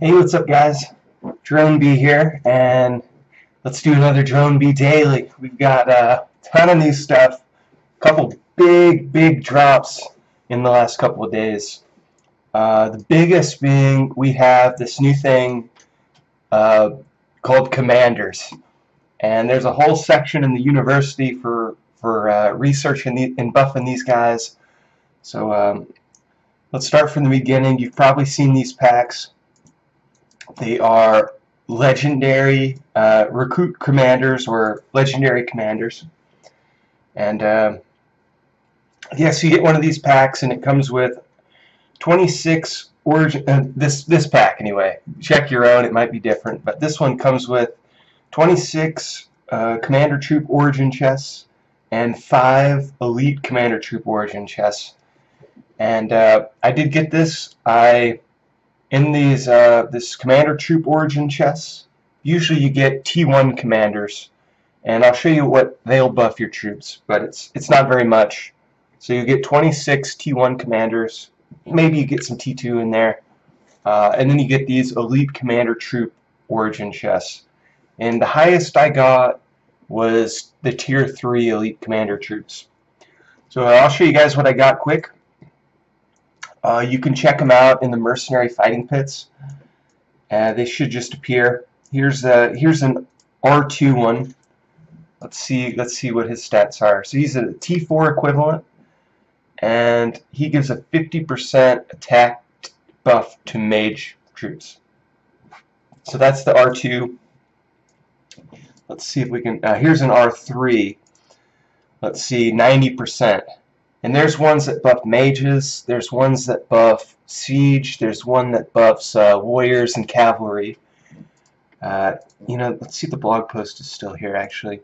Hey, what's up, guys? Drone B here, and let's do another Drone B daily. We've got a ton of new stuff, a couple big drops in the last couple of days. The biggest being we have this new thing uh, called Commanders, and there's a whole section in the university for researching and buffing these guys. So let's start from the beginning. You've probably seen these packs. They are legendary recruit commanders or legendary commanders. And so you get one of these packs, and it comes with 26 origin. This pack anyway. Check your own; it might be different, but this one comes with 26 commander troop origin chests and 5 elite commander troop origin chests. And I did get this. In these this commander troop origin chests, usually you get T1 commanders, and I'll show you what they'll buff your troops, but it's not very much. So you get 26 T1 commanders, maybe you get some T2 in there, and then you get these elite commander troop origin chests. And the highest I got was the tier 3 elite commander troops. So I'll show you guys what I got quick. You can check them out in the mercenary fighting pits. They should just appear. Here's an R2 one. Let's see what his stats are. So he's a T4 equivalent, and he gives a 50% attack buff to mage troops. So that's the R2. Let's see if we can. Here's an R3. Let's see, 90%. And there's ones that buff mages, there's ones that buff siege, there's one that buffs warriors and cavalry. Let's see if the blog post is still here, actually.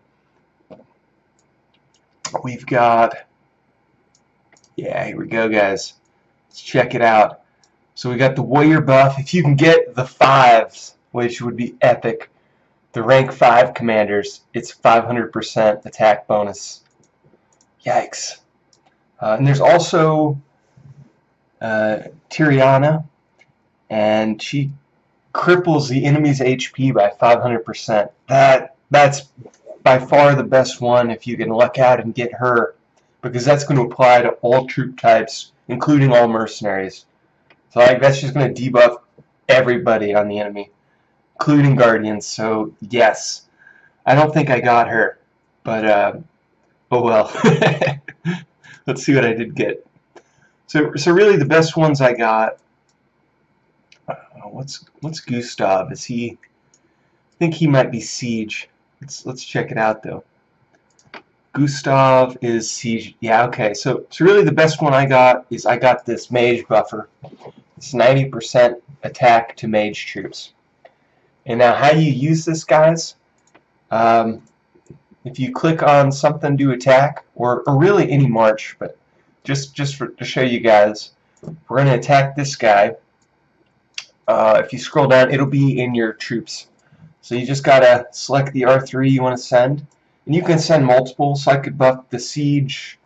We've got, here we go, guys. Let's check it out. So we got the warrior buff. If you can get the 5s, which would be epic, the rank 5 commanders, it's 500% attack bonus. Yikes. And there's also Tyriana, and she cripples the enemy's HP by 500%. That's by far the best one if you can luck out and get her, because that's going to apply to all troop types, including all mercenaries. So that's just going to debuff everybody on the enemy, including guardians. So yes, I don't think I got her, but oh well. Let's see what I did get. So really the best ones I got. What's Gustav? Is he? I think he might be siege. Let's check it out though. Gustav is siege. Yeah, okay. So really the best one I got is I got this mage buffer. It's 90% attack to mage troops. And now how you use this, guys? If you click on something to attack, or really any march, but just to show you guys, we're going to attack this guy. If you scroll down, it'll be in your troops. So you just got to select the R3 you want to send, and you can send multiple, so I could buff the siege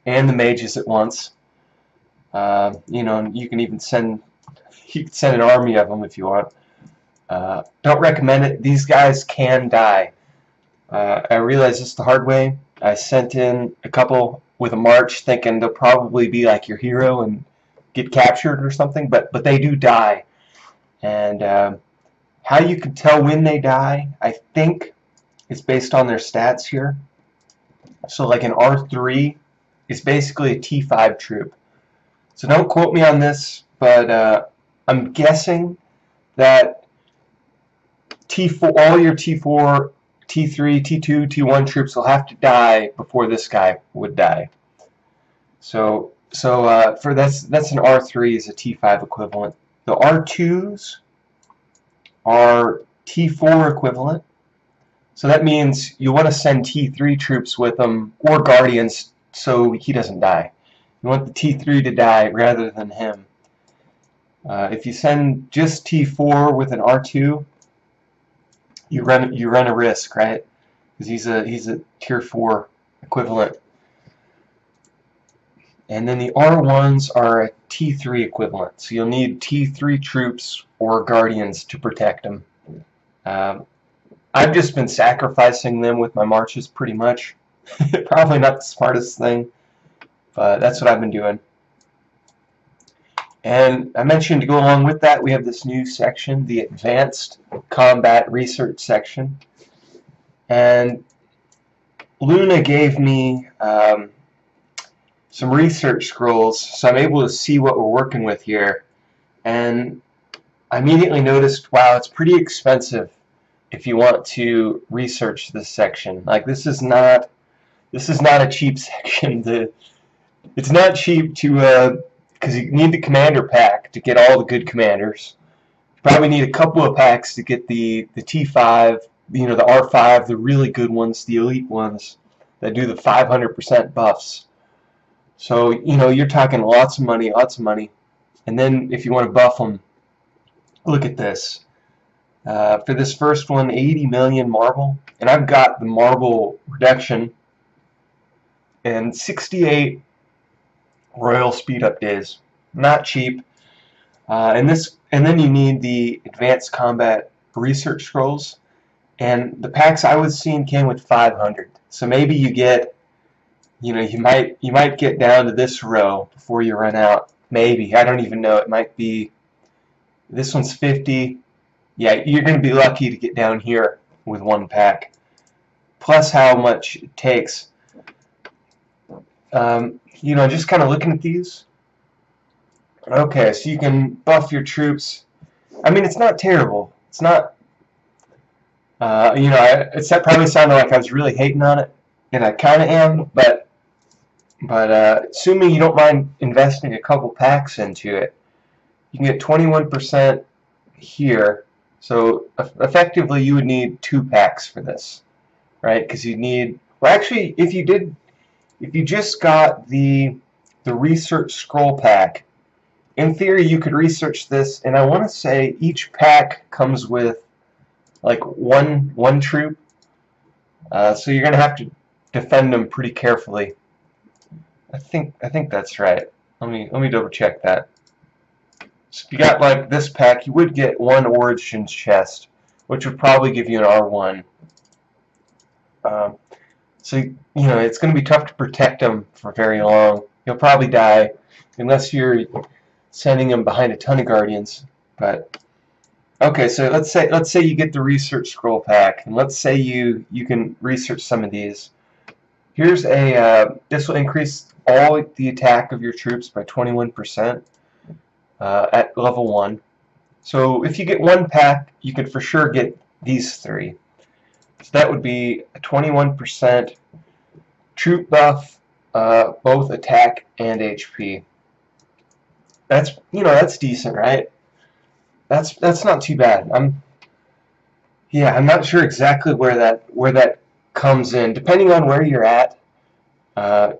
and the mages at once. And you can even send an army of them if you want. Don't recommend it. These guys can die. I realized this the hard way. I sent in a couple with a march thinking they'll probably be like your hero and get captured or something, but they do die. And how you can tell when they die, I think it's based on their stats here. So like an R3 is basically a T5 troop. So don't quote me on this, but I'm guessing that T4, all your T4, T3, T2, T1 troops will have to die before this guy would die. So for that's an R3 is a T5 equivalent. The R2s are T4 equivalent. So that means you want to send T3 troops with them, or guardians, so he doesn't die. You want the T3 to die rather than him. If you send just T4 with an R2, you run a risk, right? Because he's a tier 4 equivalent. And then the R1s are a T3 equivalent. So you'll need T3 troops or guardians to protect them. I've just been sacrificing them with my marches pretty much. Probably not the smartest thing, but that's what I've been doing. And I mentioned to go along with that, we have this new section, the Advanced Combat Research section. And Luna gave me some research scrolls, so I'm able to see what we're working with here. And I immediately noticed, wow, it's pretty expensive if you want to research this section. Like, this is not a cheap section. It's not cheap to because you need the commander pack to get all the good commanders. You probably need a couple of packs to get the T5, the R5, the really good ones, the elite ones that do the 500% buffs. So you're talking lots of money, and then if you want to buff them, look at this. For this first one, 80 million marble, and I've got the marble reduction and 68 royal speed up days. Not cheap. And then you need the advanced combat research scrolls, and the packs I was seeing came with 500. So maybe you get, you might get down to this row before you run out. Maybe, I don't even know. It might be, this one's 50. Yeah, you're going to be lucky to get down here with one pack. Plus how much it takes. Just kind of looking at these. Okay, so you can buff your troops. I mean, it's not terrible. It's not, it probably sounded like I was really hating on it, and I kind of am, but assuming you don't mind investing a couple packs into it, you can get 21% here. So effectively, you would need 2 packs for this, right? Because you need, well, actually, if you just got the research scroll pack, in theory, you could research this, and I want to say each pack comes with like one troop, so you're gonna have to defend them pretty carefully. I think that's right. Let me double check that. So if you got like this pack, you would get 1 Origins chest, which would probably give you an R1. So it's going to be tough to protect them for very long. You'll probably die unless you're sending them behind a ton of guardians. But okay, so let's say you get the research scroll pack, and let's say you can research some of these. Here's this will increase all the attack of your troops by 21%. At level 1. So if you get 1 pack, you could for sure get these 3. So that would be a 21% troop buff, both attack and HP. That's decent, right? That's not too bad. I'm not sure exactly where that comes in. Depending on where you're at, that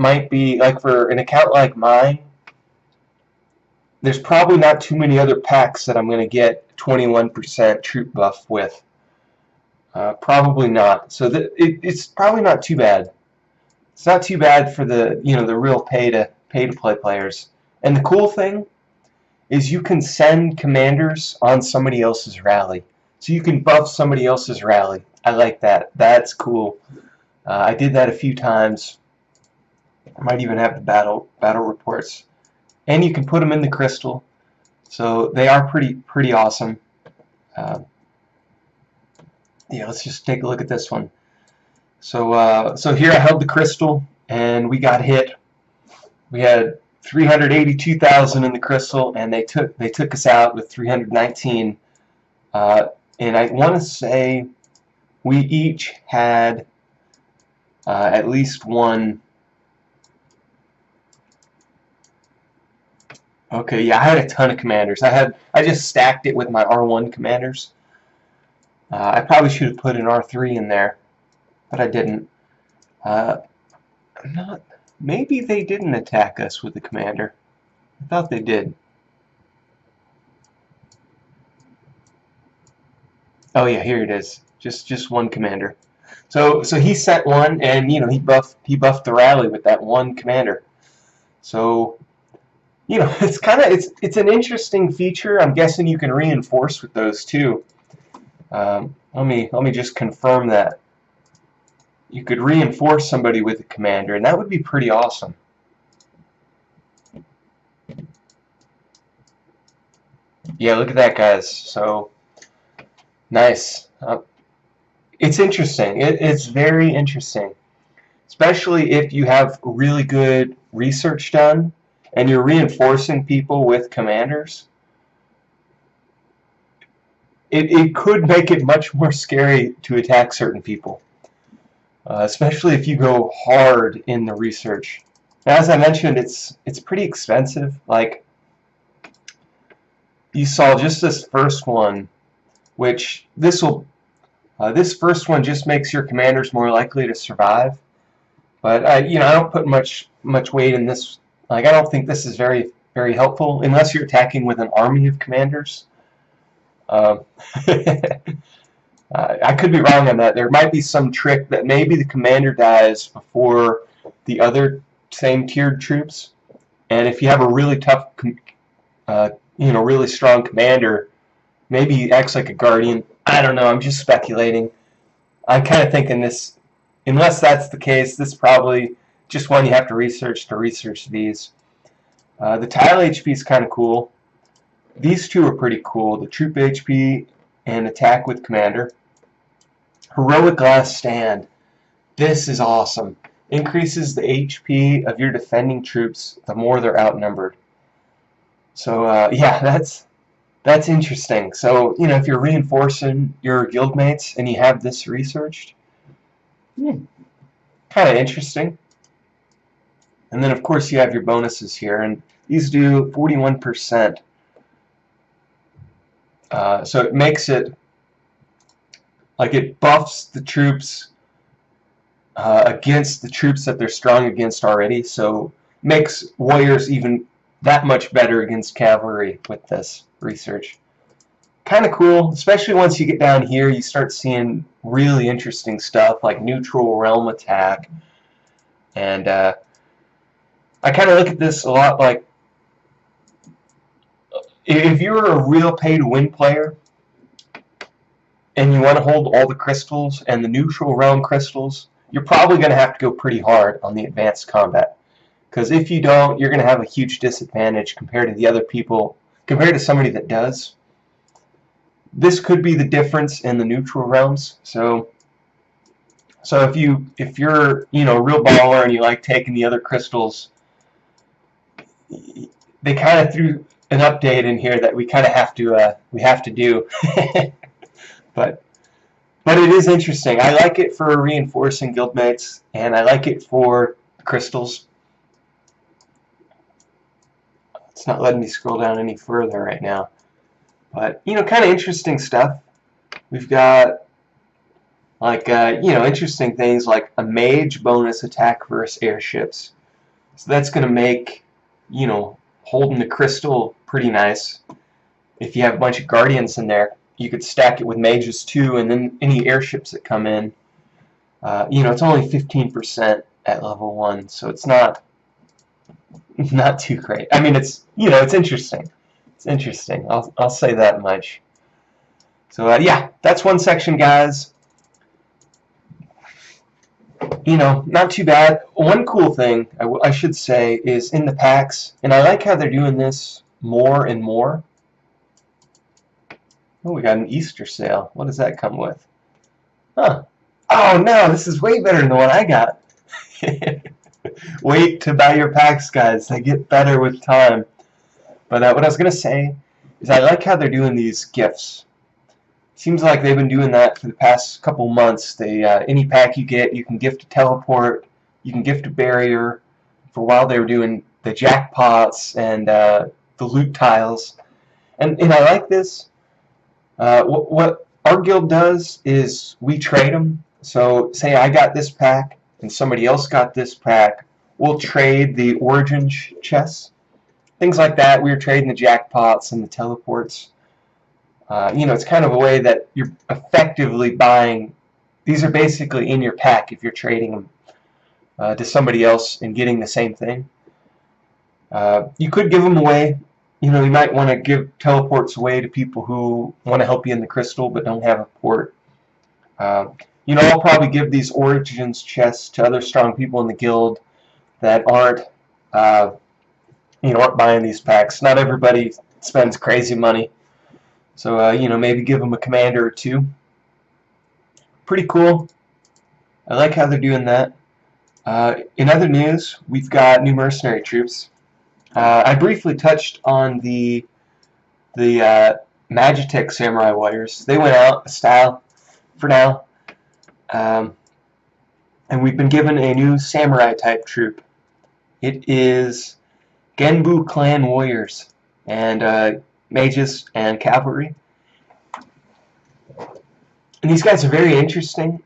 might be like for an account like mine. There's probably not too many other packs that I'm going to get 21% troop buff with. Probably not. So it's probably not too bad. It's not too bad for the the real pay to play players. And the cool thing is you can send commanders on somebody else's rally. So you can buff somebody else's rally. I like that. That's cool. I did that a few times. I might even have the battle reports. And you can put them in the crystal, so they are pretty awesome. Yeah, let's just take a look at this one. So here I held the crystal, and we got hit. We had 382,000 in the crystal, and they took us out with 319. And I want to say we each had at least one. Okay, yeah, I had a ton of commanders. I just stacked it with my R1 commanders. I probably should have put an R3 in there, but I didn't. Maybe they didn't attack us with the commander. I thought they did. Oh yeah, here it is. Just one commander. So he sent one, and he buffed the rally with that one commander. So it's an interesting feature. I'm guessing you can reinforce with those too. Let me just confirm that. You could reinforce somebody with a commander, and that would be pretty awesome. Yeah, look at that, guys. So nice. It's interesting. It's very interesting, especially if you have really good research done and you're reinforcing people with commanders. It could make it much more scary to attack certain people, especially if you go hard in the research. Now, as I mentioned, it's pretty expensive. Like, you saw just this first one, which this first one just makes your commanders more likely to survive. But I don't put much weight in this. Like, I don't think this is very helpful unless you're attacking with an army of commanders. I could be wrong on that. There might be some trick that maybe the commander dies before the other same tiered troops, and if you have a really tough, really strong commander, maybe he acts like a guardian. I don't know. I'm just speculating. I'm kind of thinking this. Unless that's the case, this is probably just one you have to research these. The tile HP is kind of cool. These two are pretty cool. The troop HP and attack with commander. Heroic Last Stand. This is awesome. Increases the HP of your defending troops the more they're outnumbered. So yeah, that's interesting. So if you're reinforcing your guildmates and you have this researched, kind of interesting. And then of course you have your bonuses here, and these do 41%. So it makes it like it buffs the troops against the troops that they're strong against already. So makes warriors even that much better against cavalry with this research. Kind of cool, especially once you get down here, you start seeing really interesting stuff like neutral realm attack. And I kind of look at this a lot like, if you're a real pay-to-win player and you want to hold all the crystals and the neutral realm crystals, you're probably going to have to go pretty hard on the advanced combat. Because if you don't, you're going to have a huge disadvantage compared to the other people, compared to somebody that does. This could be the difference in the neutral realms. So if you're a real baller and you like taking the other crystals, they kind of threw an update in here that we kind of have to do. but it is interesting. I like it for reinforcing guildmates, and I like it for crystals. It's not letting me scroll down any further right now. But kind of interesting stuff. We've got like interesting things like a mage bonus attack versus airships. So that's going to make holding the crystal pretty nice. If you have a bunch of guardians in there, you could stack it with mages too, and then any airships that come in. It's only 15% at level 1, so it's not too great. I mean, it's it's interesting. It's interesting. I'll say that much. So yeah, that's one section, guys. Not too bad. One cool thing I should say is in the packs, and I like how they're doing this more and more. Oh, we got an Easter sale. What does that come with? Huh. Oh no, this is way better than the one I got. Wait to buy your packs, guys. They get better with time. But what I was going to say is I like how they're doing these gifts. Seems like they've been doing that for the past couple months. They any pack you get, you can gift a teleport, you can gift a barrier. For a while they were doing the jackpots and the loot tiles. And I like this. What our guild does is we trade them. So say I got this pack and somebody else got this pack. We'll trade the origin chests. Things like that. We were trading the jackpots and the teleports. It's kind of a way that you're effectively buying these are basically in your pack if you're trading them to somebody else and getting the same thing. You could give them away. You know, you might want to give teleports away to people who want to help you in the crystal but don't have a port. You know, I'll probably give these Origins chests to other strong people in the guild that aren't, you know, aren't buying these packs. Not everybody spends crazy money, so you know, maybe give them a commander or two. Pretty cool. I like how they're doing that. In other news, we've got new mercenary troops. I briefly touched on the Magitech Samurai Warriors. They went out of style for now. And we've been given a new samurai type troop. It is Genbu clan warriors and mages and cavalry. And these guys are very interesting.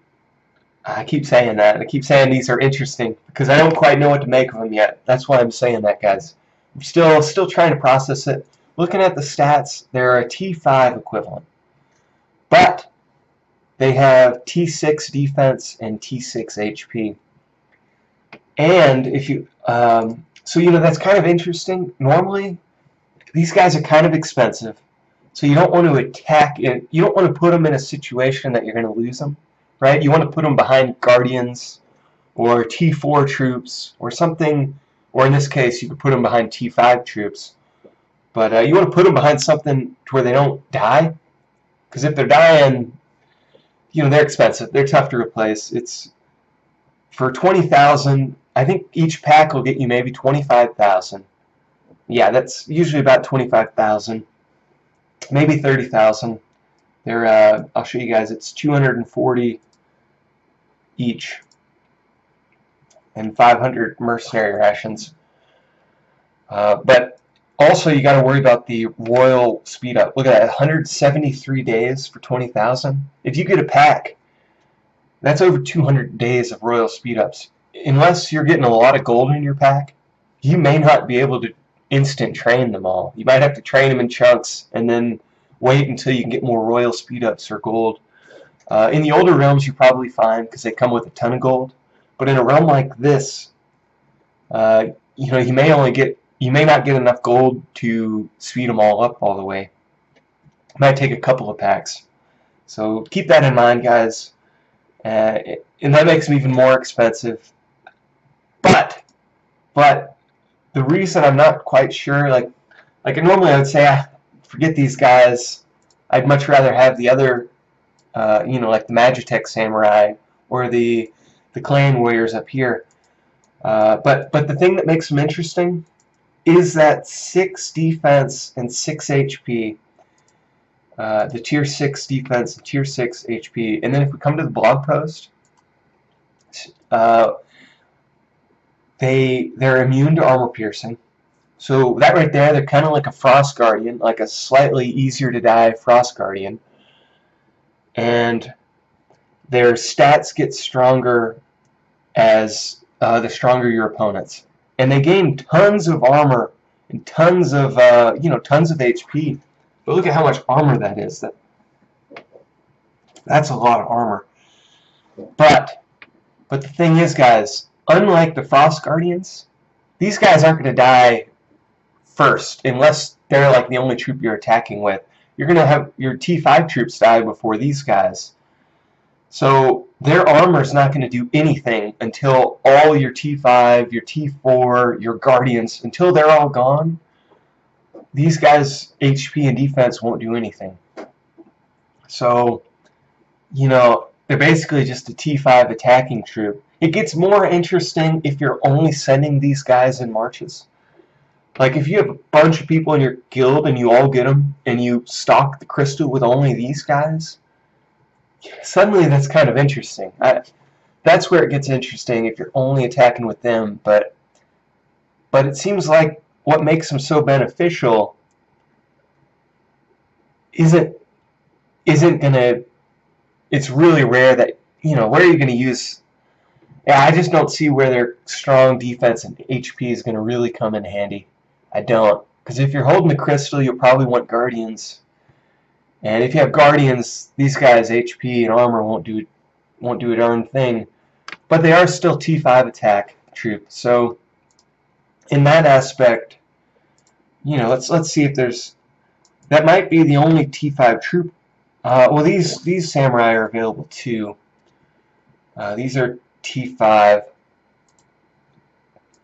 I keep saying that. I keep saying these are interesting because I don't quite know what to make of them yet. That's why I'm saying that, guys. I'm still trying to process it. Looking at the stats, they're a T5 equivalent. But they have T6 defense and T6 HP. And if you, so you know, that's kind of interesting. Normally, these guys are kind of expensive. So you don't want to attack it. You don't want to put them in a situation that you're going to lose them, right? You want to put them behind Guardians or T4 troops or something, or in this case, you could put them behind T5 troops. But you want to put them behind something to where they don't die, because if they're dying, you know, they're expensive. They're tough to replace. It's for 20,000. I think each pack will get you maybe 25,000. Yeah, that's usually about 25,000, maybe 30,000. They're I'll show you guys. It's 240 each, and 500 mercenary rations. But also, you got to worry about the royal speed up. Look at that, 173 days for 20,000. If you get a pack, that's over 200 days of royal speed ups. Unless you're getting a lot of gold in your pack, you may not be able to instant train them all. You might have to train them in chunks and then wait until you can get more royal speed ups or gold. In the older realms, you're probably fine because they come with a ton of gold. But in a realm like this, you know, you may not get enough gold to speed them all up all the way. It might take a couple of packs. So keep that in mind, guys. And that makes them even more expensive. But the reason I'm not quite sure, like normally I would say, forget these guys. I'd much rather have the other, you know, like the Magitech Samurai or the Clan Warriors up here. But the thing that makes them interesting is that 6 defense and 6 HP. The tier 6 defense and tier 6 HP. And then if we come to the blog post, they're immune to armor piercing. So that right there, they're kind of like a Frost Guardian, like a slightly easier to die Frost Guardian. And their stats get stronger as the stronger your opponents. And they gain tons of armor and tons of you know, tons of HP. But look at how much armor that is. That's a lot of armor. But the thing is, guys, unlike the Frost Guardians, these guys aren't going to die first unless they're like the only troop you're attacking with. You're going to have your T5 troops die before these guys. So their armor is not going to do anything until all your T5, your T4, your Guardians, until they're all gone. These guys' HP and defense won't do anything. So, you know, they're basically just a T5 attacking troop. It gets more interesting if you're only sending these guys in marches. Like if you have a bunch of people in your guild and you all get them and you stock the crystal with only these guys, suddenly that's kind of interesting. That's where it gets interesting if you're only attacking with them. But it seems like what makes them so beneficial isn't gonna. It's really rare that, you know, where are you gonna use? Yeah, I just don't see where their strong defense and HP is gonna really come in handy. I don't, because if you're holding the crystal, you'll probably want Guardians. And if you have Guardians, these guys' HP and armor won't do won't do a darn thing. But they are still T5 attack troops. So in that aspect, you know, let's see if there's, that might be the only T5 troop. Well, these samurai are available too. These are T5.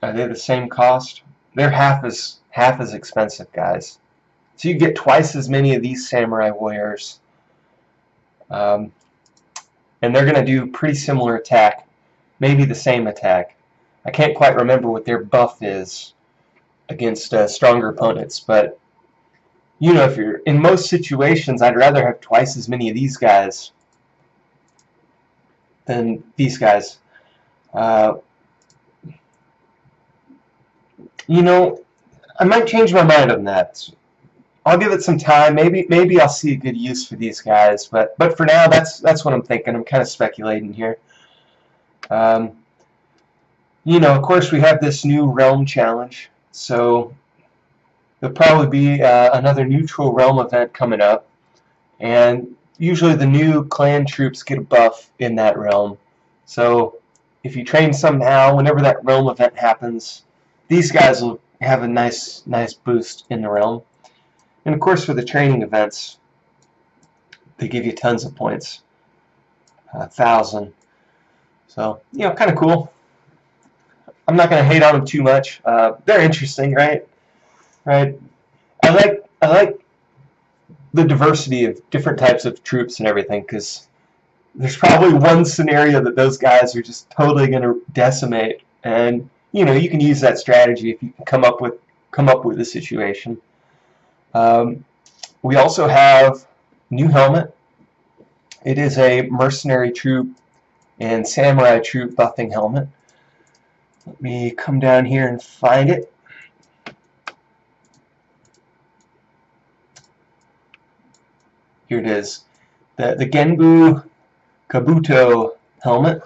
Are they the same cost? They're half as expensive, guys. So you get twice as many of these samurai warriors, and they're going to do pretty similar attack, maybe the same attack. I can't quite remember what their buff is against stronger opponents, but you know, if you're in most situations, I'd rather have twice as many of these guys than these guys. You know, I might change my mind on that. I'll give it some time. Maybe I'll see a good use for these guys, but for now, that's what I'm thinking. I'm kind of speculating here. You know, of course, we have this new realm challenge, so there'll probably be another neutral realm event coming up, and usually the new clan troops get a buff in that realm. So if you train somehow, whenever that realm event happens, these guys will have a nice boost in the realm. And of course, for the training events, they give you tons of points, 1,000. So you know, kind of cool. I'm not going to hate on them too much. They're interesting, right? Right. I like the diversity of different types of troops and everything, because there's probably one scenario that those guys are just totally going to decimate, and you know, you can use that strategy if you can come up with a situation. We also have new helmet. It is a mercenary troop and samurai troop buffing helmet. Let me come down here and find it. Here it is, the Genbu Kabuto helmet.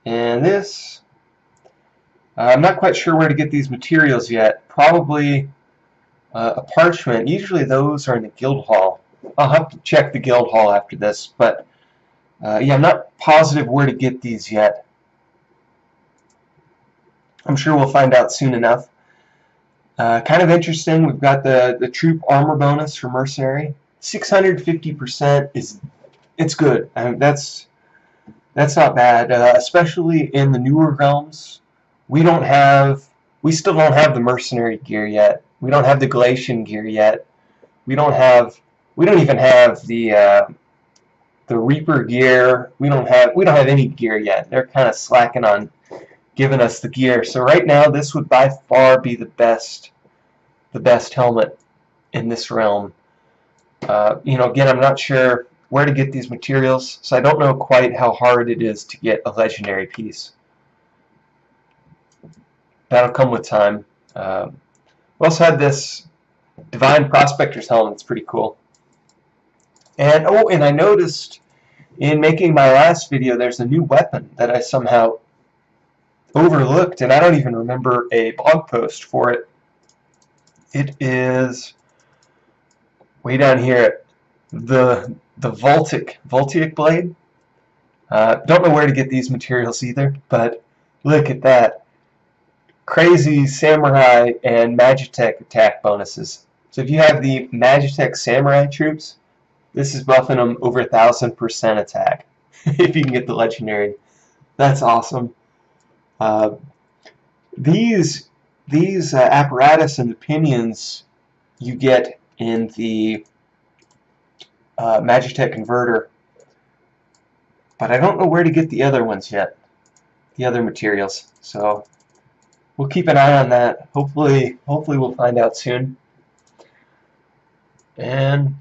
And this, I'm not quite sure where to get these materials yet. Probably a parchment. Usually those are in the guild hall. I'll have to check the guild hall after this, but yeah, I'm not positive where to get these yet. I'm sure we'll find out soon enough. Kind of interesting. We've got the troop armor bonus for mercenary. 650% it's good. I mean, that's not bad, especially in the newer realms. We still don't have the mercenary gear yet. We don't have the Galatian gear yet. We don't even have the Reaper gear. We don't have any gear yet. They're kind of slacking on giving us the gear. So right now, this would by far be the best helmet in this realm. You know, again, I'm not sure where to get these materials, so I don't know quite how hard it is to get a legendary piece. That'll come with time. We also had this Divine Prospector's helmet. It's pretty cool. And oh, and I noticed in making my last video, there's a new weapon that I somehow overlooked, and I don't even remember a blog post for it. It is way down here, the Voltic blade. Don't know where to get these materials either, but look at that. Crazy samurai and Magitech attack bonuses. So if you have the Magitech samurai troops, this is buffing them over 1,000% attack. If you can get the legendary, that's awesome. These apparatus and the pinions you get in the Magitech converter, but I don't know where to get the other ones yet, the other materials. So we'll keep an eye on that. Hopefully we'll find out soon. And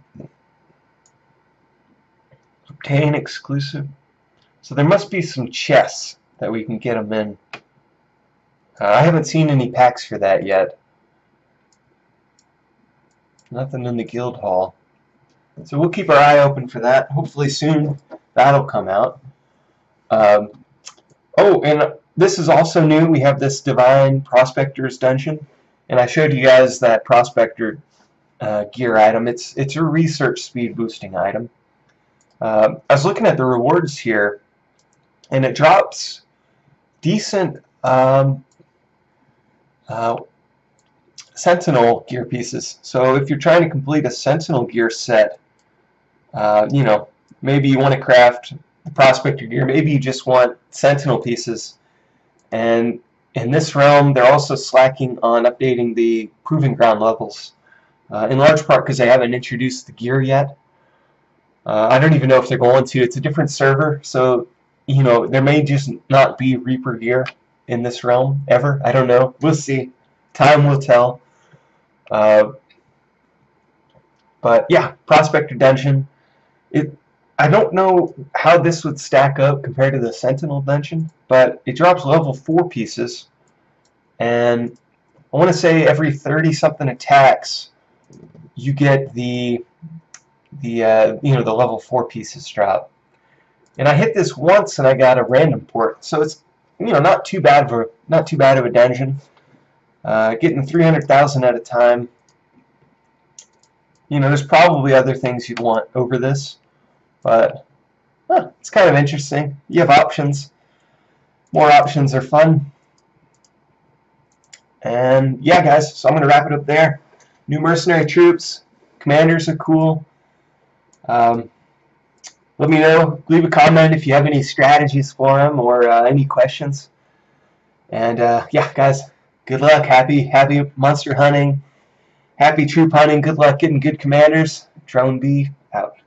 obtain exclusive. So there must be some chests that we can get them in. I haven't seen any packs for that yet. Nothing in the guild hall. So we'll keep our eye open for that. Hopefully soon that'll come out. Oh, and this is also new. We have this Divine Prospector's dungeon, and I showed you guys that Prospector gear item. It's a research speed boosting item. I was looking at the rewards here, and it drops decent Sentinel gear pieces. So if you're trying to complete a Sentinel gear set, you know, maybe you want to craft the Prospector gear, maybe you just want Sentinel pieces. And in this realm, they're also slacking on updating the Proving Ground levels, in large part because they haven't introduced the gear yet. I don't even know if they're going to. It's a different server, so you know there may just not be Reaper gear in this realm ever. I don't know. We'll see. Time will tell. But yeah, Prospector Dungeon. I don't know how this would stack up compared to the Sentinel Dungeon, but it drops level 4 pieces, and I want to say every 30-something attacks, you get the you know, the level 4 pieces drop. And I hit this once, and I got a random port, so it's, you know, not too bad of a dungeon. Getting 300,000 at a time. You know, there's probably other things you'd want over this, but it's kind of interesting. You have options. More options are fun. And yeah, guys, so I'm going to wrap it up there. New mercenary troops, commanders are cool. Let me know, leave a comment if you have any strategies for them or any questions. And yeah, guys, good luck. Happy monster hunting. Happy troop hunting. Good luck getting good commanders. Drone B out.